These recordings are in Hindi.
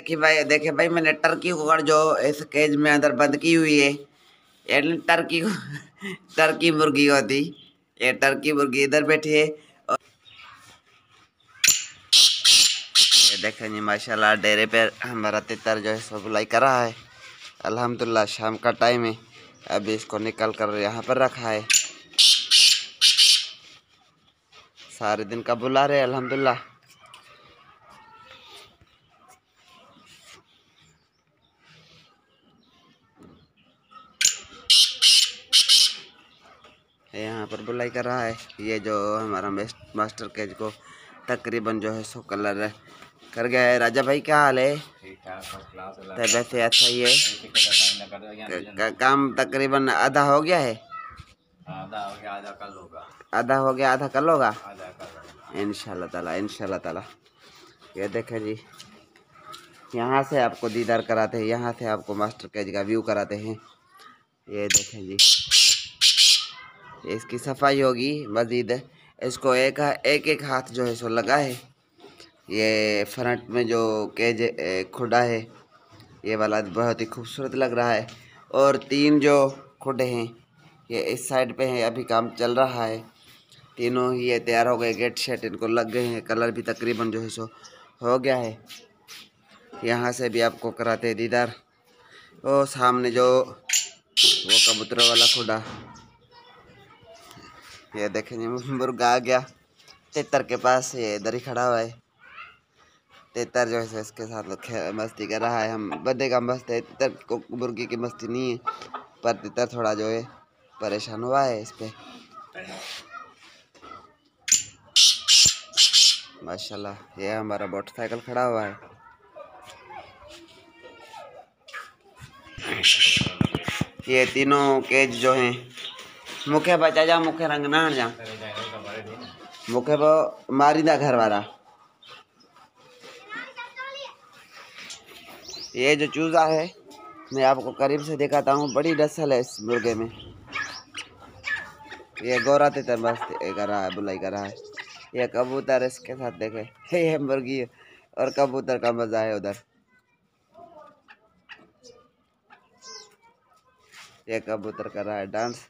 देखिए भाई मैंने टर्की को जो इस केज में अंदर बंद की हुई है। ये टर्की को टर्की मुर्गी होती। ये टर्की मुर्गी इधर बैठी है और ये देखें जी माशाल्लाह डेरे पे हमारा तितर जो है सो बुलाई कर रहा है। अल्हम्दुलिल्लाह शाम का टाइम है, अभी इसको निकल कर यहाँ पर रखा है। सारे दिन का बुला रहे अल्हम्दुलिल्लाह। यहाँ पर बुलाई कर रहा है। ये जो हमारा मास्टर केज को तकरीबन जो है सो कलर कर गया है। राजा भाई क्या हाल है? तबीयत से अच्छा ही है। काम तकरीबन आधा हो गया है। आधा हो गया, आधा कल होगा। आधा हो गया, आधा कल होगा इंशाल्लाह ताला, इंशाल्लाह ताला। ये देखें जी, यहाँ से आपको दीदार कराते हैं, यहाँ से आपको मास्टर केज का व्यू कराते हैं। ये देखें जी, इसकी सफाई होगी मज़ीद। इसको एक एक हाथ जो है सो लगा है। ये फ्रंट में जो केज खुदा है ये वाला बहुत ही खूबसूरत लग रहा है। और 3 जो खुडे हैं ये इस साइड पे हैं, अभी काम चल रहा है। तीनों ही ये तैयार हो गए, गेट शेट इनको लग गए हैं, कलर भी तकरीबन जो है सो हो गया है। यहाँ से भी आपको कराते हैं दीदार। वो सामने जो वो कबूतरों वाला खुदा, ये देखें मुर्गा आ गया तितर के पास, ये इधर ही खड़ा हुआ है। तितर जो है इसके साथ मस्ती कर रहा है। हम बंदे का मस्त है, तितर को मुर्गी की मस्ती नहीं है, पर तितर थोड़ा जो है परेशान हुआ है इस पे। माशाल्लाह ये हमारा मोटरसाइकिल खड़ा हुआ है। ये तीनों केज जो हैं मुखे बचा जा, मुखे रंग ना जा, मुखे वो मारी दा घर वाला। ये जो चूजा है मैं आपको करीब से दिखाता हूँ, बड़ी नस्ल है इस मुर्गे में। ये गोरा तितर मस्त कर रहा है, बुलाई कर रहा है। ये कबूतर इसके साथ देखे, ये मुर्गी और कबूतर का मजा है उधर। ये कबूतर कर रहा है डांस।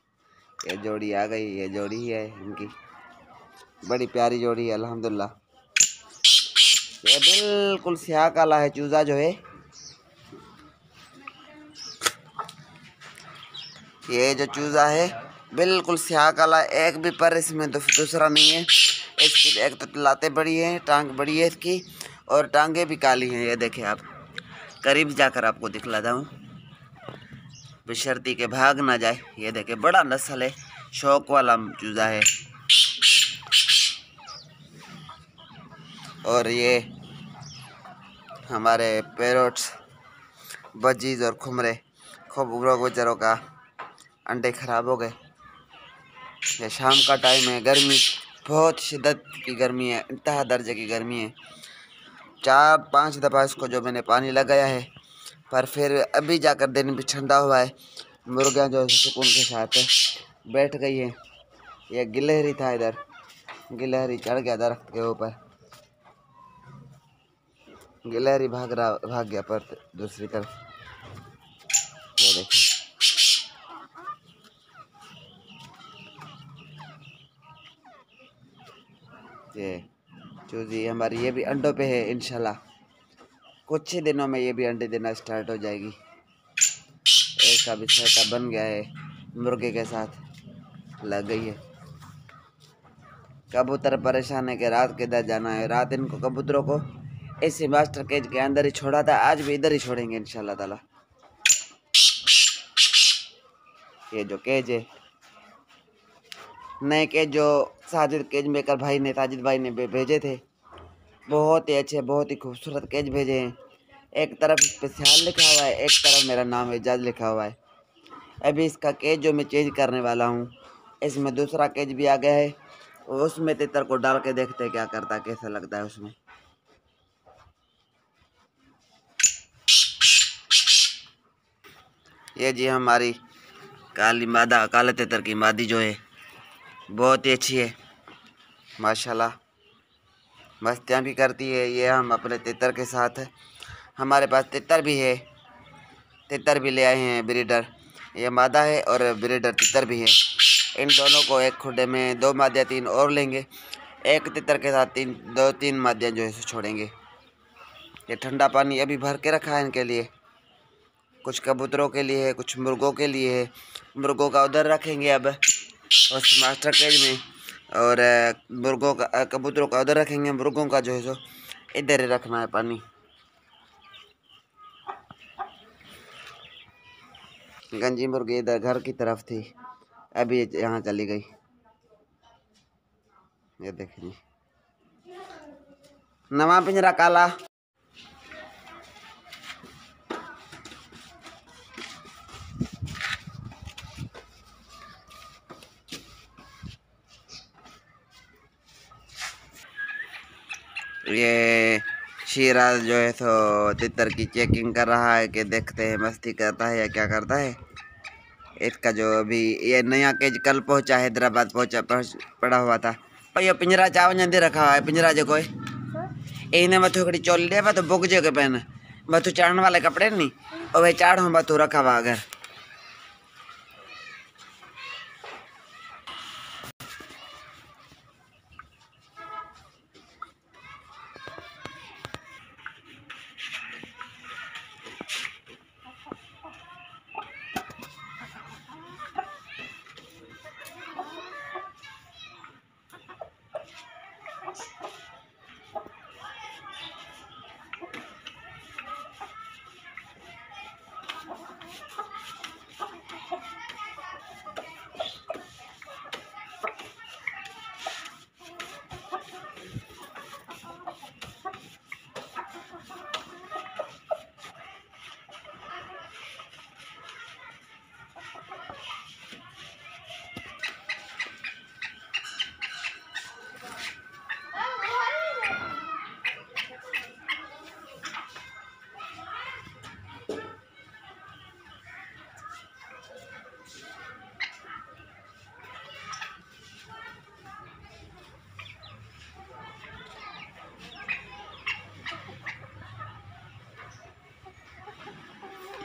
ये जोड़ी आ गई, ये जोड़ी ही है इनकी, बड़ी प्यारी जोड़ी है अल्हम्दुलिल्लाह। ये बिल्कुल स्याह काला है चूजा जो है। ये जो चूजा है बिल्कुल स्याह काला, एक भी पर इसमें दूसरा नहीं है। इसकी एक तो लातें बड़ी हैं, टांग बड़ी है इसकी, और टांगे भी काली हैं। ये देखें आप, करीब जाकर आपको दिखलाता हूँ बशर्ती के भाग ना जाए। ये देखें बड़ा नस्ल है, शौक वाला चूजा है। और ये हमारे पैरोट्स बजीज और खुमरे बेचारों का अंडे खराब हो गए। ये शाम का टाइम है, गर्मी बहुत शिद्दत की गर्मी है, इंतहा दर्जे की गर्मी है। 4-5 दफ़ा इसको जो मैंने पानी लगाया है, पर फिर अभी जाकर दिन भी ठंडा हुआ है। मुर्गियाँ जो सुकून के साथ बैठ गई हैं। ये गिलहरी था, इधर गिलहरी चढ़ गया दरख्त के ऊपर, गिलहरी भाग गया पर दूसरी तरफ। ये देखिए ये चूजी हमारी, ये भी अंडों पे है। इंशाल्लाह कुछ ही दिनों में ये भी अंडे देना स्टार्ट हो जाएगी। एक का भी सेटअप बन गया है, मुर्गे के साथ लग गई है। कबूतर परेशान है कि रात किधर जाना है। रात इनको कबूतरों को इसी मास्टर केज के अंदर ही छोड़ा था, आज भी इधर ही छोड़ेंगे इंशाल्लाह ताला। ये जो केज है नए केज जो साजिद केज मेकर भाई ने, साजिद भाई ने भेजे थे, बहुत ही अच्छे, बहुत ही खूबसूरत केज भेजे हैं। एक तरफ स्पेशल लिखा हुआ है, एक तरफ मेरा नाम एजाज लिखा हुआ है। अभी इसका केज जो मैं चेंज करने वाला हूँ, इसमें दूसरा केज भी आ गया है, उसमें तितर को डाल के देखते हैं क्या करता है, कैसा लगता है उसमें। ये जी हमारी काली मादा, काले तितर की मादी जो है बहुत ही अच्छी है माशाल्लाह, मस्तियाँ भी करती है। ये हम अपने तितर के साथ हमारे पास तितर भी है, तितर भी ले आए हैं ब्रीडर। ये मादा है और ब्रीडर तितर भी है। इन दोनों को एक खुडे में 2 मादियाँ 3 और लेंगे। एक तितर के साथ 2-3 मादियाँ जो है सो छोड़ेंगे। ये ठंडा पानी अभी भर के रखा है इनके लिए, कुछ कबूतरों के लिए है, कुछ मुर्गों के लिए है। मुर्गों का उधर रखेंगे अब उस मास्टर केज में, और मुर्गों का कबूतरों का उधर रखेंगे। मुर्गों का जो है सो इधर ही रखना है पानी। गंजी मुर्गी इधर घर की तरफ थी, अभी यहाँ चली गई। ये देखिए नवा पिंजरा काला। ये शीरा जो है सो तितर की चेकिंग कर रहा है कि देखते हैं मस्ती करता है या क्या करता है। इसका जो अभी ये नया केज कल पहुंचा, हैदराबाद पड़ा हुआ था। और ये पिंजरा चावल जल्दी रखा हुआ है पिंजरा जो कोई इन्हें मथु खड़ी चोल लिया तो बुक जो के पहन मथु चाड़न वाले कपड़े नहीं और वही चाड़ हूँ मथु रखा हुआ घर।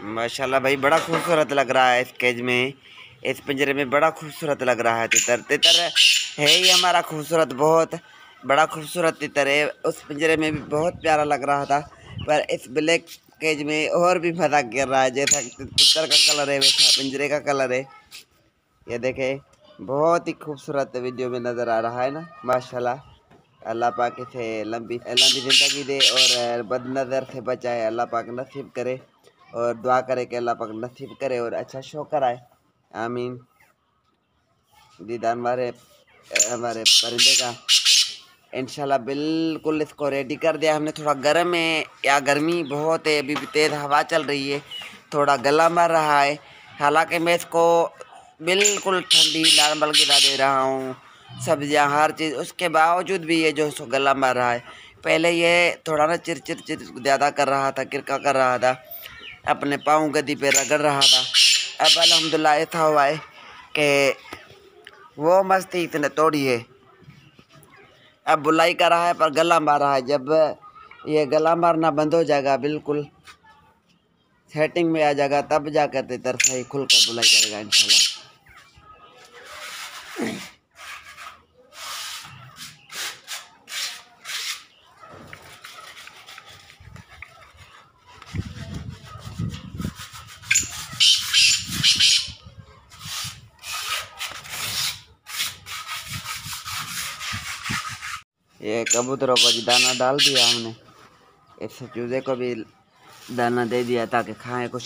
माशाल्लाह भाई बड़ा खूबसूरत लग रहा है इस केज में, इस पिंजरे में बड़ा खूबसूरत लग रहा है। तितर तितर है ही हमारा खूबसूरत, बहुत बड़ा खूबसूरत तितर है। उस पिंजरे में भी बहुत प्यारा लग रहा था, पर इस ब्लैक केज में और भी मजा कर रहा है। जैसा तितर का कलर है वैसा पिंजरे का कलर है। ये देखे बहुत ही खूबसूरत वीडियो में नज़र आ रहा है ना। माशाल्लाह अल्लाह पाक इसे लंबी ज़िंदगी दे और बदनज़र से बचाए, अल्लाह पाक नसीब करे। और दुआ करे कि अल्लाह पाक नसीब करे और अच्छा शो कराए, आमीन। दीदार हमारे परिंदे का इंशाल्लाह बिल्कुल इसको रेडी कर दिया हमने। थोड़ा गर्म है या गर्मी बहुत है, अभी भी तेज़ हवा चल रही है, थोड़ा गला मर रहा है। हालांकि मैं इसको बिल्कुल ठंडी नॉर्मल गिरा दे रहा हूँ, सब्जियाँ हर चीज़, उसके बावजूद भी ये जो सो गला मर रहा है। पहले ये थोड़ा ना चिर ज़्यादा कर रहा था, किरका कर रहा था, अपने पाँव गद्दी पे रगड़ रहा था। अब अल्हम्दुलिल्लाह ऐसा हुआ है कि वो मस्ती इसने तोड़ी है। अब बुलाई कर रहा है पर गला मार रहा है। जब ये गला मारना बंद हो जाएगा, बिल्कुल सेटिंग में आ जाएगा, तब जाकर तितर सही खुल कर बुलाई करेगा इंशाल्लाह। ये कबूतरों को भी दाना डाल दिया हमने, इस चूजे को भी दाना दे दिया ताकि खाएं, कुछ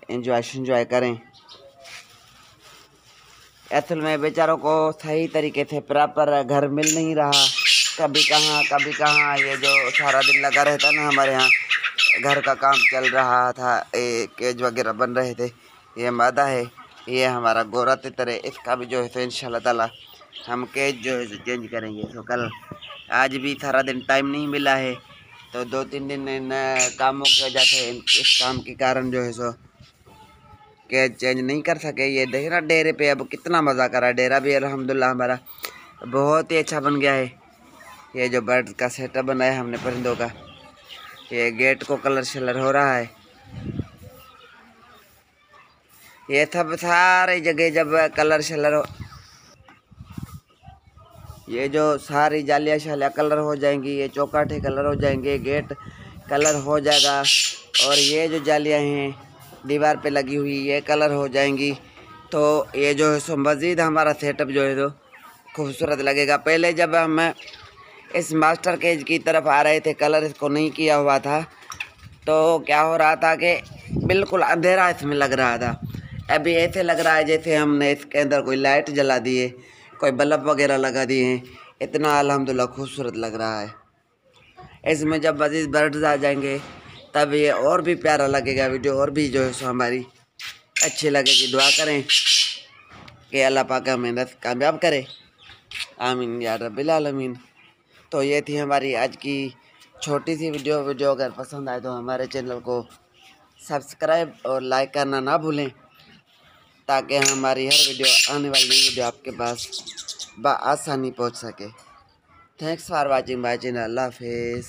एंजॉय करें। असल में बेचारों को सही तरीके से प्रॉपर घर मिल नहीं रहा, कभी कहाँ। ये जो सारा दिन लगा रहता ना, हमारे यहाँ घर का काम चल रहा था, केज वगैरह बन रहे थे। ये मादा है, ये हमारा गोरा तितर है। इसका भी जो है तो इंशाल्लाह ताला हम केज जो है चेंज करेंगे। तो कल आज भी सारा दिन टाइम नहीं मिला है, तो 2-3 दिन इन कामों की वजह से, इस काम के कारण जो है सो केज चेंज नहीं कर सके। ये देख ना डेरे पे अब कितना मज़ा कर रहा है। डेरा भी अल्हम्दुलिल्लाह हमारा बहुत ही अच्छा बन गया है। ये जो बर्ड का सेटअप बनाया हमने परिंदों का, ये गेट को कलर शलर हो रहा है। ये सब सारी जगह जब कलर शलर हो, ये जो सारी जालियाँ शालियाँ कलर हो जाएंगी, ये चौकाठे कलर हो जाएंगे, गेट कलर हो जाएगा, और ये जो जालियाँ हैं दीवार पे लगी हुई ये कलर हो जाएंगी। तो ये जो है सो मज़ीद हमारा सेटअप जो है तो खूबसूरत लगेगा। पहले जब हम इस मास्टर केज की तरफ आ रहे थे, कलर इसको नहीं किया हुआ था, तो क्या हो रहा था कि बिल्कुल अंधेरा इसमें लग रहा था। अभी ऐसे लग रहा है जैसे हमने इसके अंदर कोई लाइट जला दिए, कोई बल्ब वगैरह लगा दिए हैं। इतना अल्हम्दुलिल्लाह खूबसूरत लग रहा है। इसमें जब मज़ीद बर्ड्स आ जाएंगे तब ये और भी प्यारा लगेगा, वीडियो और भी जो है सो हमारी अच्छी लगेगी। दुआ करें कि अल्लाह पाक हमें कामयाब करे, आमीन या रब्बिल आलमीन। तो ये थी हमारी आज की छोटी सी वीडियो अगर पसंद आए तो हमारे चैनल को सब्सक्राइब और लाइक करना ना भूलें, ताकि हमारी हर वीडियो आने वाली नई वीडियो आपके पास बआसानी पहुंच सके। Thanks for watching my channel. अल्लाह हाफिज़।